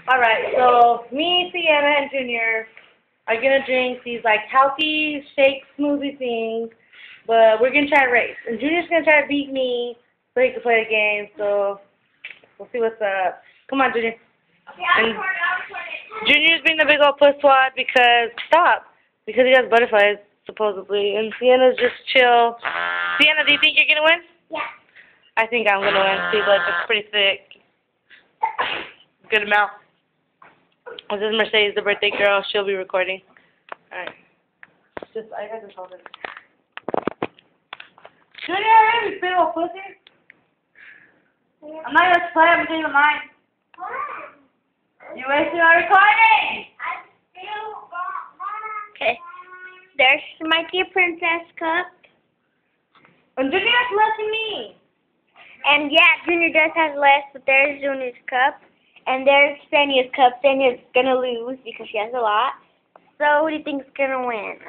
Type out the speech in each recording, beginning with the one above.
Alright, so me, Sienna, and Junior are gonna drink these like healthy shake smoothie things, but we're gonna try to race. And Junior's gonna try to beat me so he can play the game, so we'll see what's up. Come on, Junior. And Junior's being the big old puss swat because he has butterflies, supposedly. And Sienna's just chill. Sienna, do you think you're gonna win? Yeah. I think I'm gonna win. She's like pretty thick. Good amount. This is Mercedes, the birthday girl. She'll be recording. Alright. I got this all in. Junior, you big old pussy. I'm not gonna play, I'm doing mine. You wasted our recording! Okay. There's my dear princess cup. And Junior has less than me. And yeah, Junior does have less, but there's Junior's cup. And there's Sanya's cup. Sanya's gonna lose because she has a lot. So who do you think's gonna win?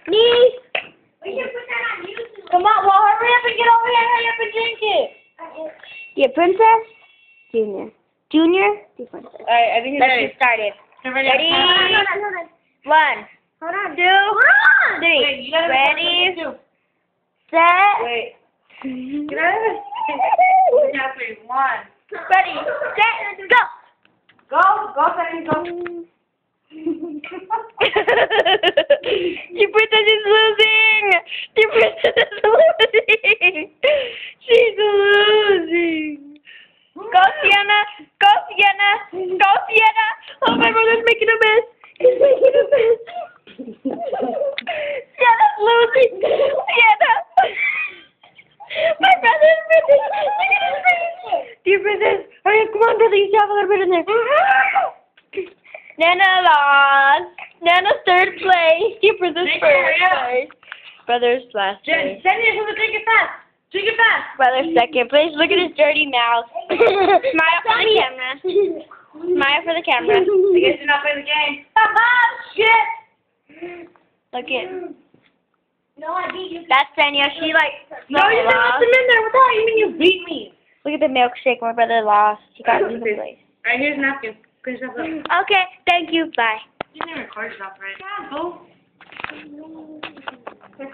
Me! We should put that on YouTube. Come on, well hurry up and get over here, hurry up and drink it. Yeah, princess? Junior. Junior? The princess. Alright, I think he's Let's ready. get started. Ready? Hold on. 1, 2, 3. Wait, you gotta Ready? do. Set. Wait. Get out of this. Yeah, 3. 1. Ready, set, go! Go, Sunny, go. The princess is losing! The princess is losing! She's losing! Go, Sienna! Go, Sienna! Go, Sienna! Oh, my brother's making a mess! He's making a mess! Sienna's losing! Sienna! My brother's missing! Look at his face! Dear princess, hurry up, come on, brother, you still have a little bit in there. Nana lost. Nana's third place. Dear princess first place. Brother's last place. Send it to the drink it fast. Drink it fast. Brother's second place. Look at his dirty mouth. Smile for the camera. Smile for the camera. I guess you're not playing the game. Shit. Look at. No, I beat you. That's Sanya. She like. No, you didn't let them in there. What the hell? You mean you beat me? Look at the milkshake. My brother lost. He got in the place. Alright, here's a napkin. Finish up. Okay. Thank you. Bye. You didn't record yourself right. Come on, boo. Just